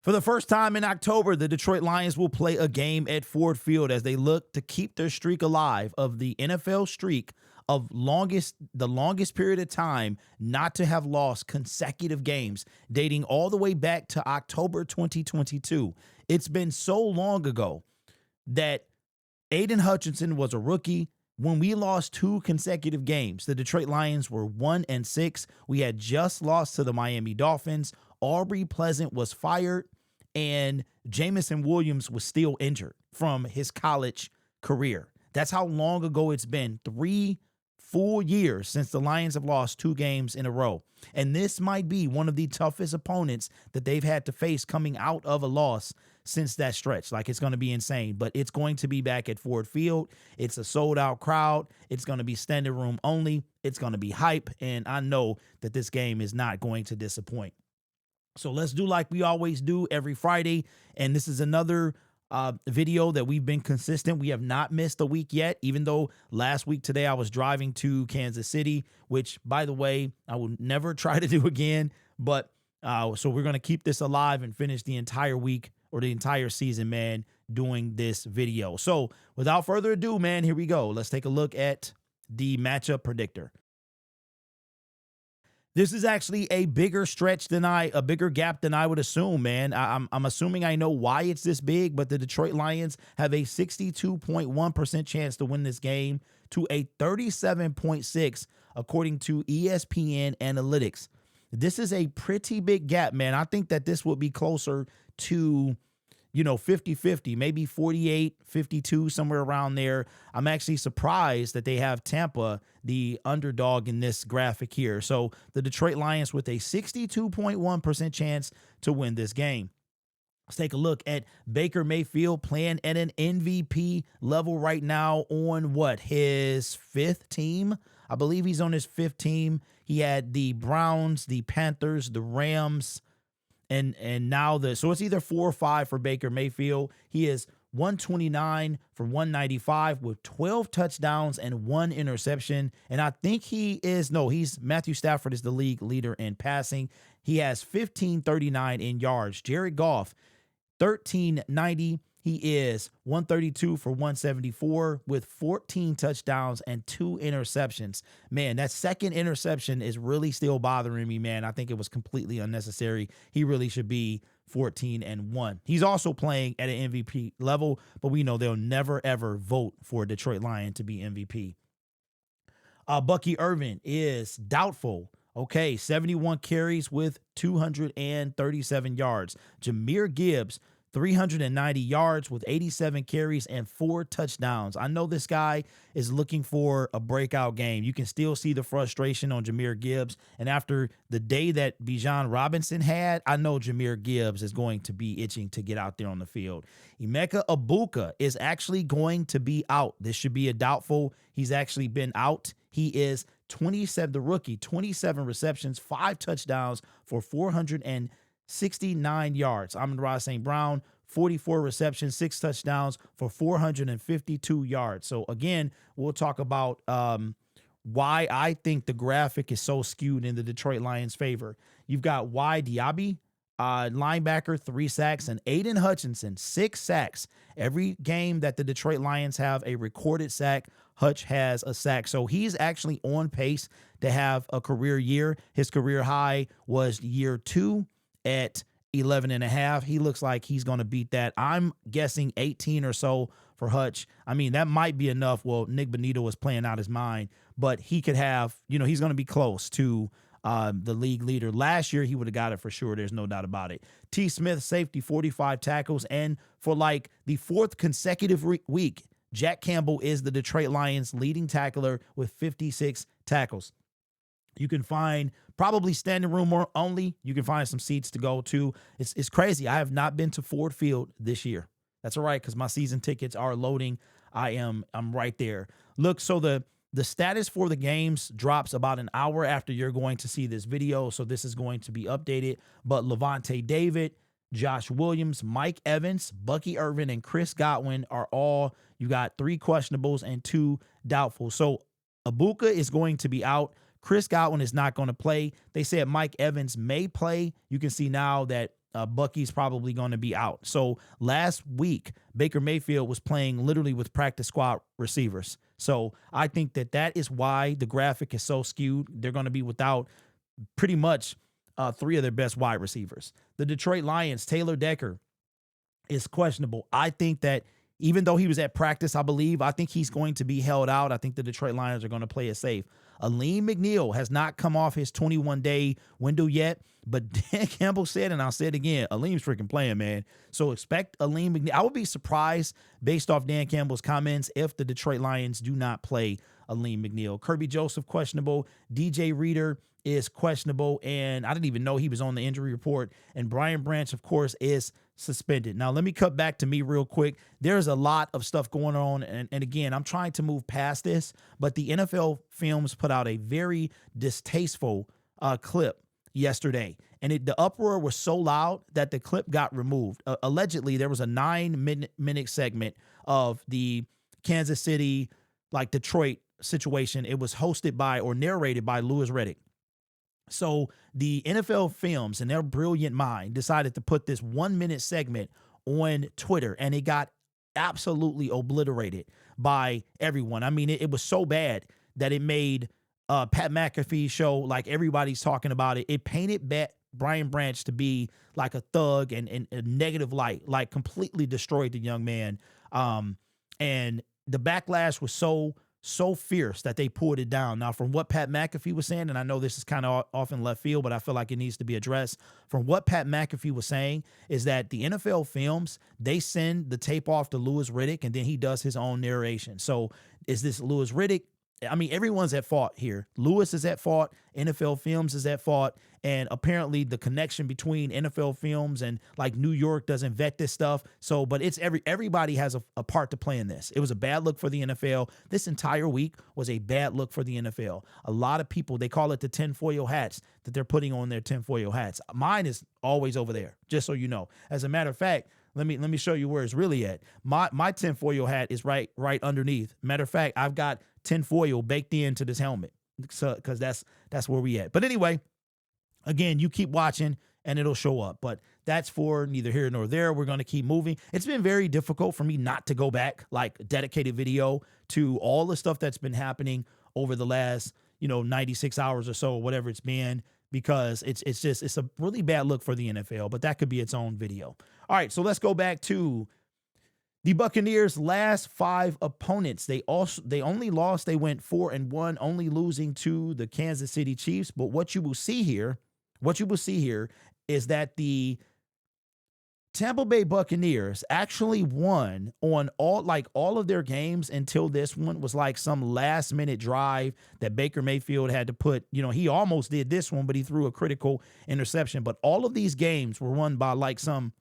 For the first time in October, the Detroit Lions will play a game at Ford Field as they look to keep their streak alive of the NFL streak of the longest period of time not to have lost consecutive games, dating all the way back to October 2022. It's been so long ago that Aiden Hutchinson was a rookie when we lost 2 consecutive games. The Detroit Lions were 1-6. We had just lost to the Miami Dolphins. Aubrey Pleasant was fired, and Jamison Williams was still injured from his college career. That's how long ago it's been. 3 full years since the Lions have lost 2 games in a row. And this might be one of the toughest opponents that they've had to face coming out of a loss since that stretch. Like, it's going to be insane, but it's going to be back at Ford Field. It's a sold-out crowd. It's going to be standing room only. It's going to be hype, and I know that this game is not going to disappoint. So let's do like we always do every Friday, and this is another video that we've been consistent. We have not missed a week yet, even though last week today I was driving to Kansas City, which, by the way, I will never try to do again. But so we're going to keep this alive and finish the entire week or the entire season, man, doing this video. So without further ado, man, here we go. Let's take a look at the matchup predictor. This is actually a bigger stretch than a bigger gap than I would assume, man. I'm assuming I know why it's this big, but the Detroit Lions have a 62.1% chance to win this game to a 37.6 according to ESPN Analytics. This is a pretty big gap, man. I think that this would be closer to, 50-50, maybe 48-52, somewhere around there. I'm actually surprised that they have Tampa, the underdog in this graphic here. So the Detroit Lions with a 62.1% chance to win this game. Let's take a look at Baker Mayfield playing at an MVP level right now on his 5th team. I believe he's on his 5th team. He had the Browns, the Panthers, the Rams, and now so it's either 4 or 5 for Baker Mayfield. He is 129 for 195 with 12 touchdowns and 1 interception. And I think Matthew Stafford is the league leader in passing. He has 1539 in yards. Jared Goff, 1390. He is 132 for 174 with 14 touchdowns and 2 interceptions. Man, that second interception is really still bothering me, man. I think it was completely unnecessary. He really should be 14-1. He's also playing at an MVP level, but we know they'll never, ever vote for a Detroit Lion to be MVP. Bucky Irvin is doubtful. Okay, 71 carries with 237 yards. Jahmyr Gibbs, 390 yards with 87 carries and 4 touchdowns. I know this guy is looking for a breakout game. You can still see the frustration on Jahmyr Gibbs. And after the day that Bijan Robinson had, I know Jahmyr Gibbs is going to be itching to get out there on the field. Emeka Egbuka is actually going to be out. This should be a doubtful. He's actually been out. He is 27, the rookie, 27 receptions, 5 touchdowns for 469 yards. Amon-Ra St. Brown, 44 receptions, 6 touchdowns for 452 yards. So again, we'll talk about why I think the graphic is so skewed in the Detroit Lions' favor. You've got Y. Diaby, linebacker, 3 sacks, and Aiden Hutchinson, 6 sacks. Every game that the Detroit Lions have a recorded sack, Hutch has a sack. So he's actually on pace to have a career year. His career high was year 2 at 11.5. He looks like he's going to beat that. I'm guessing 18 or so for Hutch. I mean, that might be enough. Well, Nick Bonito was playing out his mind, but he could have, he's going to be close to the league leader. Last year, he would have got it for sure. There's no doubt about it. T. Smith, safety, 45 tackles. And for like the 4th consecutive week, Jack Campbell is the Detroit Lions leading tackler with 56 tackles. You can find probably standing room only. You can find some seats to go to. It's crazy. I have not been to Ford Field this year. That's all right, because my season tickets are loading. I'm right there. Look, so the status for the games drops about an hour after you're going to see this video. So this is going to be updated. But Levante David, Josh Williams, Mike Evans, Bucky Irvin, and Chris Godwin are all, you got 3 questionables and 2 doubtful. So Egbuka is going to be out. Chris Godwin is not going to play. They said Mike Evans may play. You can see now that Bucky's probably going to be out. So last week, Baker Mayfield was playing literally with practice squad receivers. So I think that is why the graphic is so skewed. They're going to be without pretty much 3 of their best wide receivers. The Detroit Lions, Taylor Decker, is questionable. I think that even though he was at practice, I think he's going to be held out. I think the Detroit Lions are going to play it safe. Aleem McNeil has not come off his 21-day window yet, but Dan Campbell said, and I'll say it again, Aleem's freaking playing, man. So expect Aleem McNeil. I would be surprised based off Dan Campbell's comments if the Detroit Lions do not play Aleem McNeil. Kirby Joseph, questionable. DJ Reader is questionable, and I didn't even know he was on the injury report. And Brian Branch, of course, is suspended. Now, let me cut back to me real quick. There's a lot of stuff going on, and again, I'm trying to move past this, but the NFL Films put out a very distasteful clip yesterday, and the uproar was so loud that the clip got removed. Allegedly, there was a 9-minute segment of the Kansas City, Detroit situation. It was hosted by or narrated by Louis Riddick. So the NFL Films, in their brilliant mind, decided to put this 1-minute segment on Twitter, and it got absolutely obliterated by everyone. I mean, it was so bad that it made Pat McAfee's show, like, everybody's talking about it. It painted Brian Branch to be like a thug and a negative light, like completely destroyed the young man. And the backlash was so fierce that they pulled it down. Now, from what Pat McAfee was saying, and I know this is kind of off in left field, but I feel like it needs to be addressed. From what Pat McAfee was saying is that the NFL Films, they send the tape off to Louis Riddick, and then he does his own narration. So is this Louis Riddick? I mean, everyone's at fault here. Louis is at fault. NFL Films is at fault. And apparently the connection between NFL Films and New York doesn't vet this stuff. So, but it's everybody has a part to play in this. It was a bad look for the NFL. This entire week was a bad look for the NFL. A lot of people, they call it the tinfoil hats, that they're putting on their tinfoil hats. Mine is always over there, just so you know. As a matter of fact, let me show you where it's really at. My tinfoil hat is right underneath. Matter of fact, I've got tinfoil baked into this helmet, because that's where we at. But anyway, again, you keep watching and it'll show up. But that's for neither here nor there. We're going to keep moving. It's been very difficult for me not to go back, dedicated video to all the stuff that's been happening over the last 96 hours or so, or whatever it's been, because it's a really bad look for the NFL. But that could be its own video. All right, so let's go back to the Buccaneers' last 5 opponents. They only lost. They went 4-1, only losing to the Kansas City Chiefs. But what you will see here is that the Tampa Bay Buccaneers actually won on all of their games until this one was some last-minute drive that Baker Mayfield had to put. He almost did this one, but he threw a critical interception. But all of these games were won by some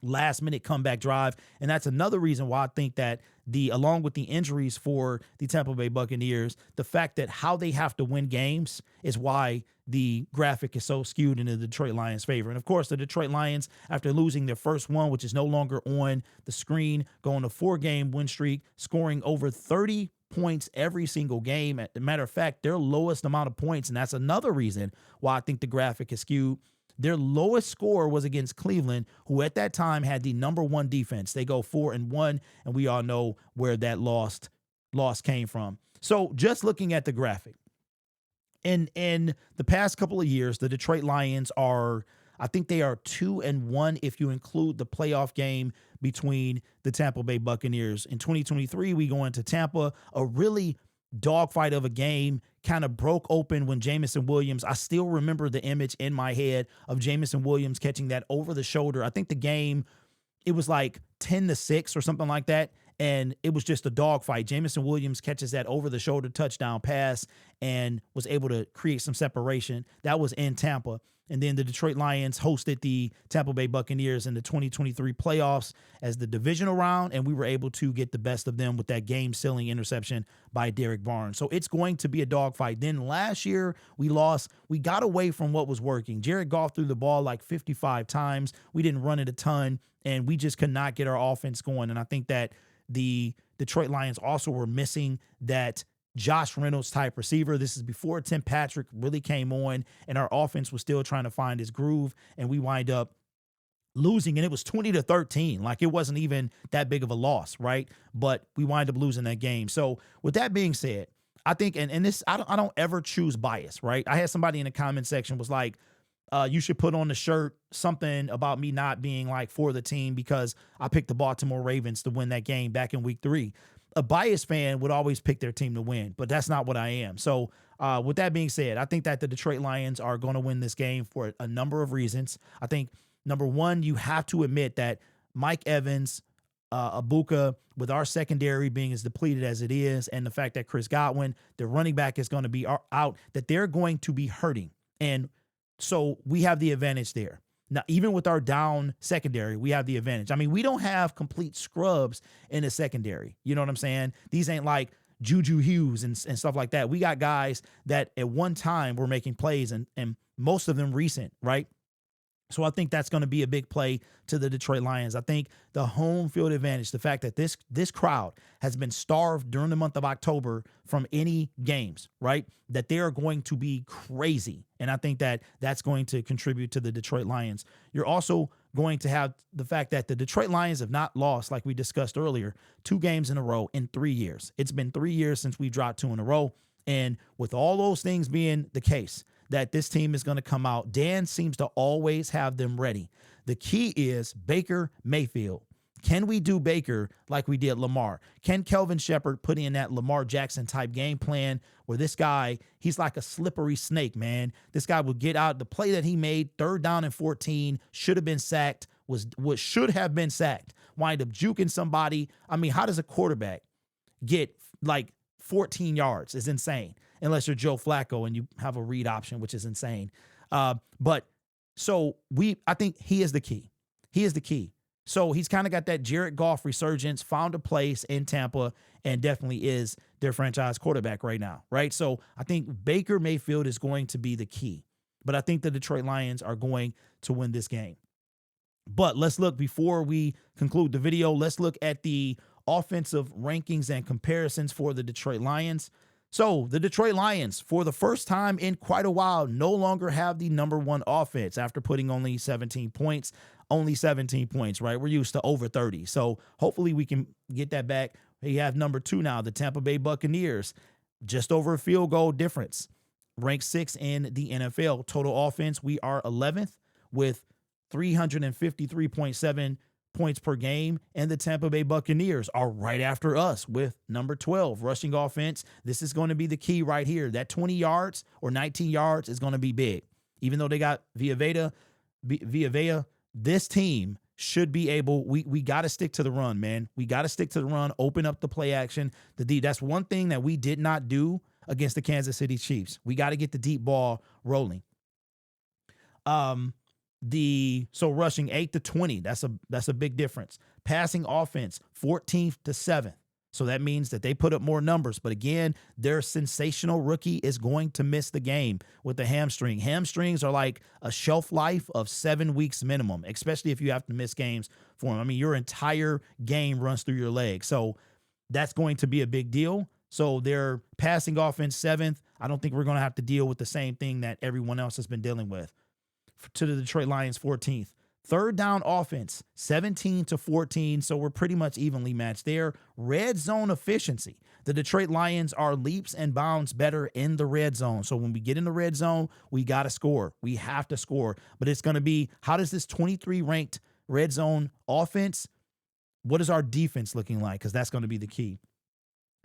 last-minute comeback drive, and that's another reason why I think that along with the injuries for the Tampa Bay Buccaneers, the fact that how they have to win games is why the graphic is so skewed in the Detroit Lions' favor. And of course, the Detroit Lions, after losing their first one, which is no longer on the screen, go on a 4-game win streak, scoring over 30 points every single game. As a matter of fact, their lowest amount of points, and that's another reason why I think the graphic is skewed. Their lowest score was against Cleveland, who at that time had the number 1 defense. They go 4-1, and we all know where that loss came from. So just looking at the graphic, in the past couple of years, the Detroit Lions I think they are 2-1 if you include the playoff game between the Tampa Bay Buccaneers. In 2023, we go into Tampa, a really dogfight of a game, kind of broke open when Jameson Williams, I still remember the image in my head of Jameson Williams catching that over the shoulder. I think the game, it was 10-6 or something like that, and it was just a dogfight. Jameson Williams catches that over the shoulder touchdown pass and was able to create some separation. That was in Tampa. And then the Detroit Lions hosted the Tampa Bay Buccaneers in the 2023 playoffs as the divisional round, and we were able to get the best of them with that game-sealing interception by Derek Barnes. So it's going to be a dogfight. Then last year, we lost. We got away from what was working. Jared Goff threw the ball 55 times. We didn't run it a ton, and we just could not get our offense going. And I think that the Detroit Lions also were missing that Josh Reynolds type receiver. This is before Tim Patrick really came on, and our offense was still trying to find his groove, and we wind up losing, and it was 20-13. Like, it wasn't even that big of a loss, right? But we wind up losing that game. So with that being said, I think, and this, I don't ever choose bias, right? I had somebody in the comment section was like, you should put on the shirt something about me not being like for the team because I picked the Baltimore Ravens to win that game back in week 3. A biased fan would always pick their team to win, but that's not what I am. So with that being said, I think that the Detroit Lions are going to win this game for a number of reasons. I think, number one, you have to admit that Mike Evans, Abuka, with our secondary being as depleted as it is, and the fact that Chris Godwin, the running back, is going to be out, that they're going to be hurting. And so we have the advantage there. Now, even with our down secondary, we have the advantage. I mean, we don't have complete scrubs in the secondary. You know what I'm saying? These ain't like Juju Hughes and stuff like that. We got guys that at one time were making plays, and most of them recent, right? So I think that's going to be a big play to the Detroit Lions. I think the home field advantage, the fact that this crowd has been starved during the month of October from any games, right? That they are going to be crazy. And I think that that's going to contribute to the Detroit Lions. You're also going to have the fact that the Detroit Lions have not lost, like we discussed earlier, 2 games in a row in 3 years. It's been 3 years since we dropped 2 in a row. And with all those things being the case, that this team is going to come out, Dan seems to always have them ready. The key is Baker Mayfield. Can we do Baker like we did Lamar? Can Kelvin Shepard put in that Lamar Jackson type game plan where this guy, he's like a slippery snake, man. This guy will get out. The play that he made, 3rd down and 14, should have been sacked, was what should have been sacked. Wind up juking somebody. I mean, how does a quarterback get like 14 yards? It's insane. Unless you're Joe Flacco and you have a read option, which is insane. But so I think he is the key. He is the key. So he's kind of got that Jared Goff resurgence, found a place in Tampa, and definitely is their franchise quarterback right now, right? So I think Baker Mayfield is going to be the key. But I think the Detroit Lions are going to win this game. But let's look, before we conclude the video, let's look at the offensive rankings and comparisons for the Detroit Lions. So the Detroit Lions, for the first time in quite a while, no longer have the number 1 offense after putting only 17 points. Only 17 points, right? We're used to over 30. So hopefully we can get that back. We have number 2 now, the Tampa Bay Buccaneers, just over a field goal difference. Ranked 6th in the NFL. Total offense, we are 11th with 353.7 points per game, and the Tampa Bay Buccaneers are right after us with number 12. Rushing offense, this is going to be the key right here. That 20 yards or 19 yards is going to be big. Even though they got Villa, this team should be able, we got to stick to the run, man. We got to stick to the run, open up the play action. That's one thing that we did not do against the Kansas City Chiefs. We got to get the deep ball rolling. So rushing 8 to 20, that's a big difference. Passing offense 14th to 7th. So that means that they put up more numbers. But again, their sensational rookie is going to miss the game with the hamstring. Hamstrings are like a shelf life of 7 weeks minimum, especially if you have to miss games for them. I mean, your entire game runs through your leg. So that's going to be a big deal. So their passing offense 7th. I don't think we're going to have to deal with the same thing that everyone else has been dealing with. To the Detroit Lions 14th. 3rd down offense, 17 to 14. So we're pretty much evenly matched there. Red zone efficiency. The Detroit Lions are leaps and bounds better in the red zone. So when we get in the red zone, we got to score. We have to score. But it's going to be, how does this 23 ranked red zone offense, what is our defense looking like? Because that's going to be the key.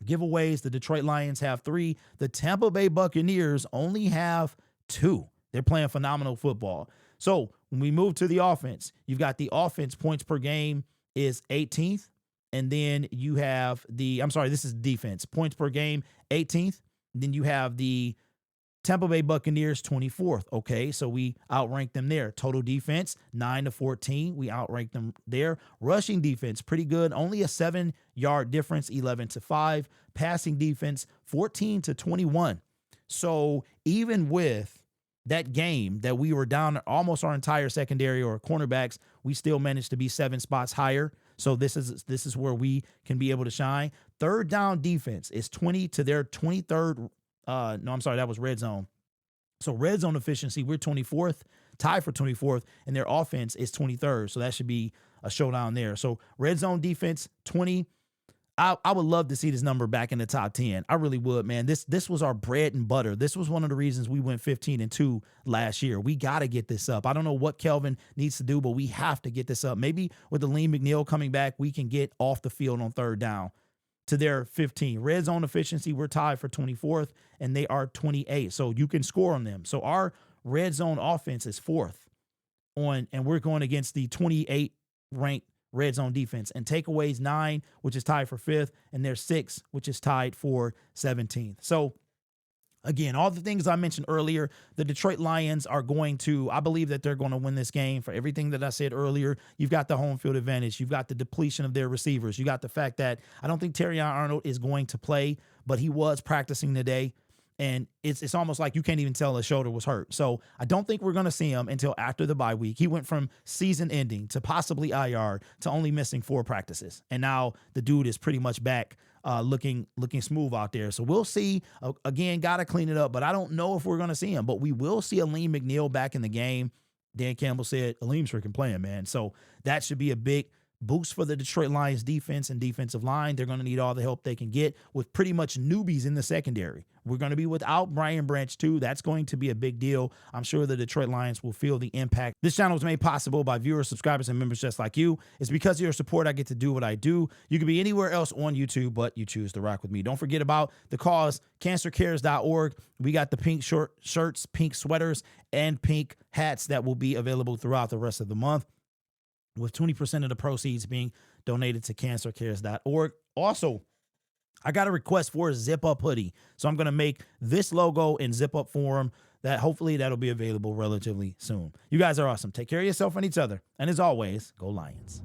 Giveaways, the Detroit Lions have 3. The Tampa Bay Buccaneers only have 2. They're playing phenomenal football. So when we move to the offense, you've got the offense points per game is 18th. And then you have this is defense. Points per game, 18th. Then you have the Tampa Bay Buccaneers, 24th. Okay, so we outrank them there. Total defense, 9 to 14. We outrank them there. Rushing defense, pretty good. Only a 7-yard difference, 11 to 5. Passing defense, 14 to 21. So even with that game that we were down almost our entire secondary or cornerbacks, we still managed to be 7 spots higher. So this is where we can be able to shine. 3rd down defense is 20 to their 23rd. That was red zone. So red zone efficiency, we're 24th. tied for 24th, and their offense is 23rd. So that should be a showdown there. So red zone defense, 20. I would love to see this number back in the top 10. I really would, man. This was our bread and butter. This was one of the reasons we went 15-2 last year. We got to get this up. I don't know what Kelvin needs to do, but we have to get this up. Maybe with the Lean McNeil coming back, we can get off the field on third down to their 15. Red zone efficiency, we're tied for 24th, and they are 28. So you can score on them. So our red zone offense is 4th on, and we're going against the 28 ranked red zone defense, and takeaways 9, which is tied for 5th, and there's 6, which is tied for 17th. So again, all the things I mentioned earlier, the Detroit Lions are going to, I believe that they're going to win this game for everything that I said earlier. You've got the home field advantage. You've got the depletion of their receivers. You got the fact that I don't think Terrion Arnold is going to play, but he was practicing today. And it's almost like you can't even tell his shoulder was hurt. So I don't think we're going to see him until after the bye week. He went from season ending to possibly IR to only missing 4 practices. And now the dude is pretty much back looking smooth out there. So we'll see. Again, got to clean it up. But I don't know if we're going to see him. But we will see Aleem McNeil back in the game. Dan Campbell said Aleem's freaking playing, man. So that should be a big boost for the Detroit Lions defense and defensive line. They're going to need all the help they can get with pretty much newbies in the secondary. We're going to be without Brian Branch too. That's going to be a big deal. I'm sure the Detroit Lions will feel the impact. This channel was made possible by viewers, subscribers, and members just like you. It's because of your support I get to do what I do. You can be anywhere else on YouTube, but you choose to rock with me. Don't forget about the cause, cancercares.org. We got the pink shirts, pink sweaters, and pink hats that will be available throughout the rest of the month, with 20% of the proceeds being donated to cancercares.org. Also, I got a request for a zip-up hoodie. So I'm going to make this logo in zip-up form that hopefully that'll be available relatively soon. You guys are awesome. Take care of yourself and each other. And as always, go Lions.